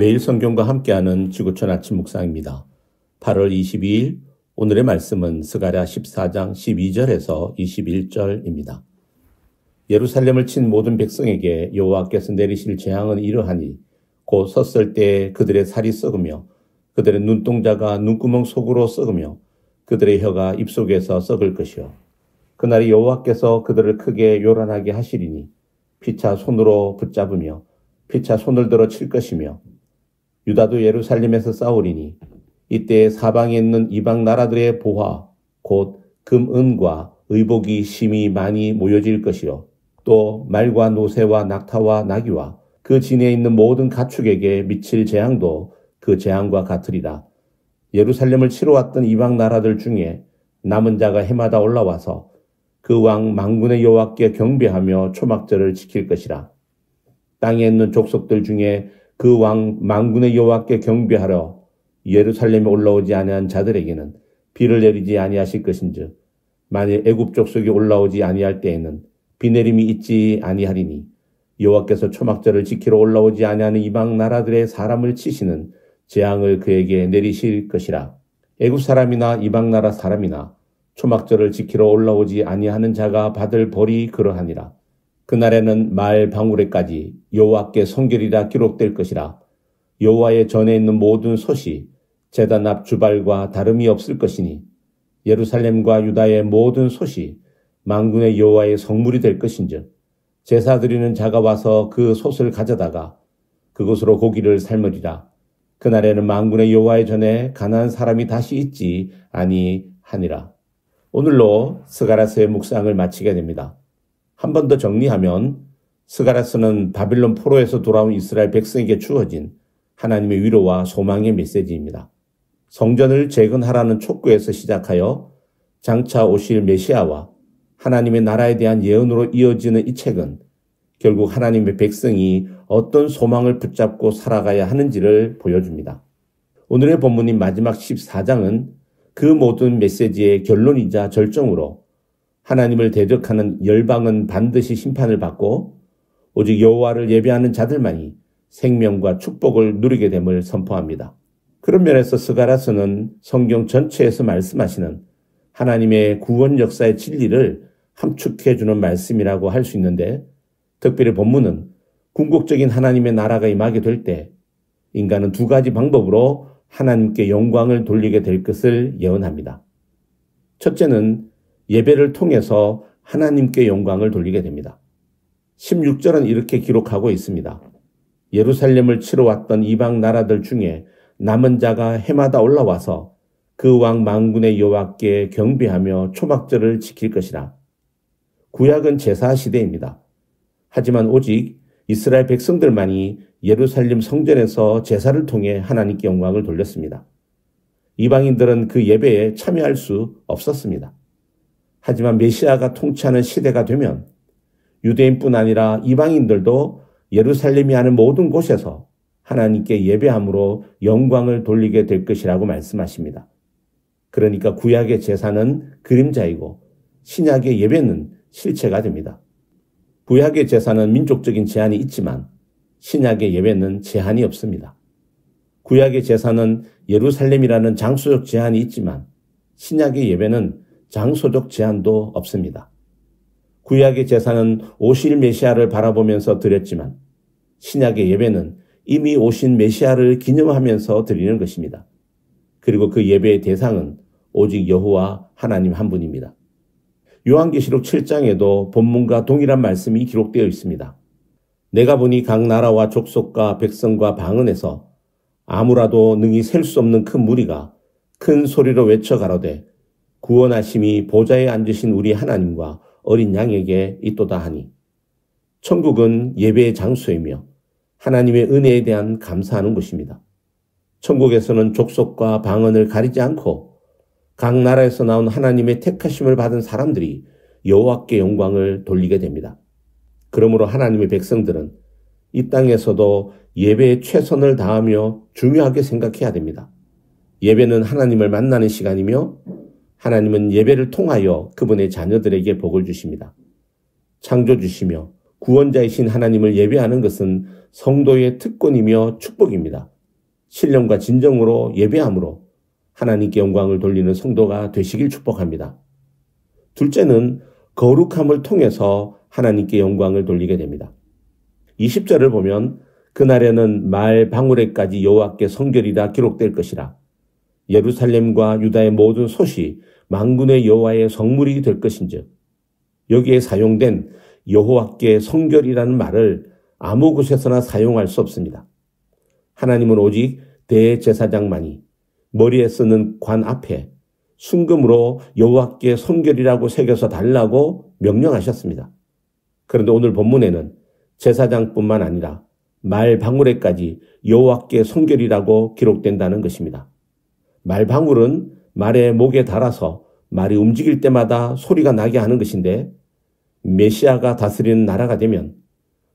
매일 성경과 함께하는 지구촌 아침 묵상입니다. 8월 22일 오늘의 말씀은 스가랴 14장 12절에서 21절입니다. 예루살렘을 친 모든 백성에게 여호와께서 내리실 재앙은 이러하니 곧 섰을 때 그들의 살이 썩으며 그들의 눈동자가 눈구멍 속으로 썩으며 그들의 혀가 입속에서 썩을 것이요 그날이 여호와께서 그들을 크게 요란하게 하시리니 피차 손으로 붙잡으며 피차 손을 들어 칠 것이며 유다도 예루살렘에서 싸우리니 이때 사방에 있는 이방 나라들의 보화 곧 금, 은과 의복이 심히 많이 모여질 것이요 또 말과 노새와 낙타와 나귀와 그 진에 있는 모든 가축에게 미칠 재앙도 그 재앙과 같으리라. 예루살렘을 치러 왔던 이방 나라들 중에 남은 자가 해마다 올라와서 그 왕 만군의 여호와께 경배하며 초막절을 지킬 것이라. 땅에 있는 족속들 중에 그 왕 만군의 여호와께 경배하러 예루살렘에 올라오지 아니한 자들에게는 비를 내리지 아니하실 것인즉 만일 애굽 족속이 올라오지 아니할 때에는 비 내림이 있지 아니하리니 여호와께서 초막절을 지키러 올라오지 아니하는 이방 나라들의 사람을 치시는 재앙을 그에게 내리실 것이라. 애굽 사람이나 이방 나라 사람이나 초막절을 지키러 올라오지 아니하는 자가 받을 벌이 그러하니라. 그날에는 말 방울에까지 여호와께 성결이라 기록될 것이라. 여호와의 전에 있는 모든 솥이 제단 앞 주발과 다름이 없을 것이니 예루살렘과 유다의 모든 솥이 만군의 여호와의 성물이 될 것인즉 제사 드리는 자가 와서 그 솥을 가져다가 그곳으로 고기를 삶으리라. 그날에는 만군의 여호와의 전에 가난한 사람이 다시 있지 아니하니라. 오늘로 스가랴서의 묵상을 마치게 됩니다. 한 번 더 정리하면 스가랴서는 바빌론 포로에서 돌아온 이스라엘 백성에게 주어진 하나님의 위로와 소망의 메시지입니다. 성전을 재건하라는 촉구에서 시작하여 장차 오실 메시아와 하나님의 나라에 대한 예언으로 이어지는 이 책은 결국 하나님의 백성이 어떤 소망을 붙잡고 살아가야 하는지를 보여줍니다. 오늘의 본문인 마지막 14장은 그 모든 메시지의 결론이자 절정으로 하나님을 대적하는 열방은 반드시 심판을 받고 오직 여호와를 예배하는 자들만이 생명과 축복을 누리게 됨을 선포합니다. 그런 면에서 스가랴서는 성경 전체에서 말씀하시는 하나님의 구원 역사의 진리를 함축해주는 말씀이라고 할 수 있는데 특별히 본문은 궁극적인 하나님의 나라가 임하게 될 때 인간은 두 가지 방법으로 하나님께 영광을 돌리게 될 것을 예언합니다. 첫째는 예배를 통해서 하나님께 영광을 돌리게 됩니다. 16절은 이렇게 기록하고 있습니다. 예루살렘을 치러 왔던 이방 나라들 중에 남은 자가 해마다 올라와서 그 왕 만군의 여호와께 경배하며 초막절을 지킬 것이라. 구약은 제사 시대입니다. 하지만 오직 이스라엘 백성들만이 예루살렘 성전에서 제사를 통해 하나님께 영광을 돌렸습니다. 이방인들은 그 예배에 참여할 수 없었습니다. 하지만 메시아가 통치하는 시대가 되면 유대인뿐 아니라 이방인들도 예루살렘이 아닌 모든 곳에서 하나님께 예배함으로 영광을 돌리게 될 것이라고 말씀하십니다. 그러니까 구약의 제사는 그림자이고 신약의 예배는 실체가 됩니다. 구약의 제사는 민족적인 제한이 있지만 신약의 예배는 제한이 없습니다. 구약의 제사는 예루살렘이라는 장소적 제한이 있지만 신약의 예배는 장소적 제한도 없습니다. 구약의 제사는 오실 메시아를 바라보면서 드렸지만 신약의 예배는 이미 오신 메시아를 기념하면서 드리는 것입니다. 그리고 그 예배의 대상은 오직 여호와 하나님 한 분입니다. 요한계시록 7장에도 본문과 동일한 말씀이 기록되어 있습니다. 내가 보니 각 나라와 족속과 백성과 방언에서 아무라도 능히 셀 수 없는 큰 무리가 큰 소리로 외쳐 가로되 구원하심이 보좌에 앉으신 우리 하나님과 어린 양에게 있도다 하니. 천국은 예배의 장소이며 하나님의 은혜에 대한 감사하는 곳입니다. 천국에서는 족속과 방언을 가리지 않고 각 나라에서 나온 하나님의 택하심을 받은 사람들이 여호와께 영광을 돌리게 됩니다. 그러므로 하나님의 백성들은 이 땅에서도 예배에 최선을 다하며 중요하게 생각해야 됩니다. 예배는 하나님을 만나는 시간이며 하나님은 예배를 통하여 그분의 자녀들에게 복을 주십니다. 창조주시며 구원자이신 하나님을 예배하는 것은 성도의 특권이며 축복입니다. 신령과 진정으로 예배함으로 하나님께 영광을 돌리는 성도가 되시길 축복합니다. 둘째는 거룩함을 통해서 하나님께 영광을 돌리게 됩니다. 20절을 보면 그날에는 말 방울에까지 여호와께 성결이라 기록될 것이라. 예루살렘과 유다의 모든 솥이 만군의 여호와의 성물이 될 것인즉, 여기에 사용된 여호와께 성결이라는 말을 아무 곳에서나 사용할 수 없습니다. 하나님은 오직 대제사장만이 머리에 쓰는 관 앞에 순금으로 여호와께 성결이라고 새겨서 달라고 명령하셨습니다. 그런데 오늘 본문에는 제사장뿐만 아니라 말 방울에까지 여호와께 성결이라고 기록된다는 것입니다. 말 방울은 말의 목에 달아서 말이 움직일 때마다 소리가 나게 하는 것인데, 메시아가 다스리는 나라가 되면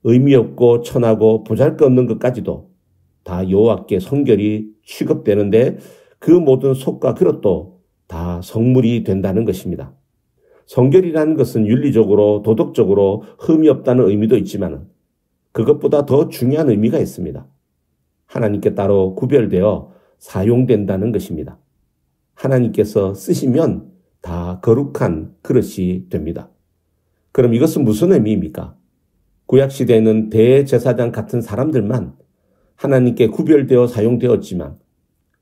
의미 없고 천하고 보잘것없는 것까지도 다 여호와께 성결이 취급되는데, 그 모든 솥과 그릇도 다 성물이 된다는 것입니다. 성결이라는 것은 윤리적으로 도덕적으로 흠이 없다는 의미도 있지만 그것보다 더 중요한 의미가 있습니다. 하나님께 따로 구별되어 사용된다는 것입니다. 하나님께서 쓰시면 다 거룩한 그릇이 됩니다. 그럼 이것은 무슨 의미입니까? 구약시대에는 대제사장 같은 사람들만 하나님께 구별되어 사용되었지만,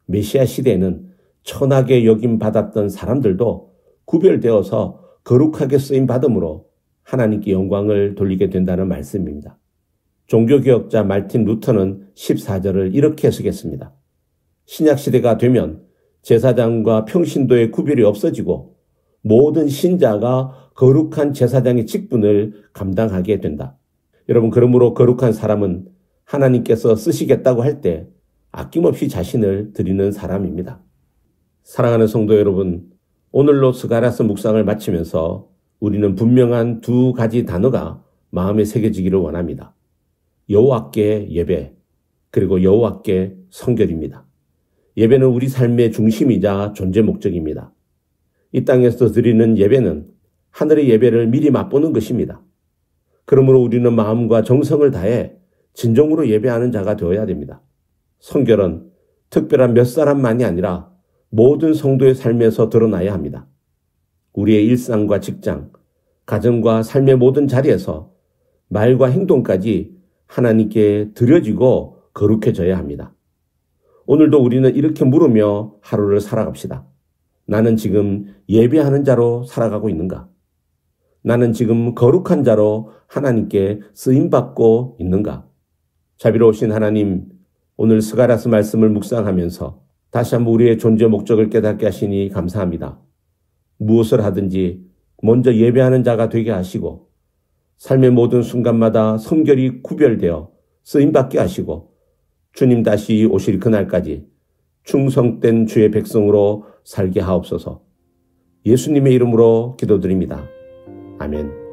메시아 시대에는 천하게 여김받았던 사람들도 구별되어서 거룩하게 쓰임받음으로 하나님께 영광을 돌리게 된다는 말씀입니다. 종교개혁자 말틴 루터는 14절을 이렇게 해석했습니다. 신약시대가 되면 제사장과 평신도의 구별이 없어지고 모든 신자가 거룩한 제사장의 직분을 감당하게 된다. 여러분, 그러므로 거룩한 사람은 하나님께서 쓰시겠다고 할 때 아낌없이 자신을 드리는 사람입니다. 사랑하는 성도 여러분, 오늘로 스가랴서 묵상을 마치면서 우리는 분명한 두 가지 단어가 마음에 새겨지기를 원합니다. 여호와께 예배, 그리고 여호와께 성결입니다. 예배는 우리 삶의 중심이자 존재 목적입니다. 이 땅에서 드리는 예배는 하늘의 예배를 미리 맛보는 것입니다. 그러므로 우리는 마음과 정성을 다해 진정으로 예배하는 자가 되어야 됩니다. 성결은 특별한 몇 사람만이 아니라 모든 성도의 삶에서 드러나야 합니다. 우리의 일상과 직장, 가정과 삶의 모든 자리에서 말과 행동까지 하나님께 드려지고 거룩해져야 합니다. 오늘도 우리는 이렇게 물으며 하루를 살아갑시다. 나는 지금 예배하는 자로 살아가고 있는가? 나는 지금 거룩한 자로 하나님께 쓰임받고 있는가? 자비로우신 하나님, 오늘 스가랴서 말씀을 묵상하면서 다시 한번 우리의 존재 목적을 깨닫게 하시니 감사합니다. 무엇을 하든지 먼저 예배하는 자가 되게 하시고, 삶의 모든 순간마다 성결이 구별되어 쓰임받게 하시고, 주님 다시 오실 그날까지 충성된 주의 백성으로 살게 하옵소서. 예수님의 이름으로 기도드립니다. 아멘.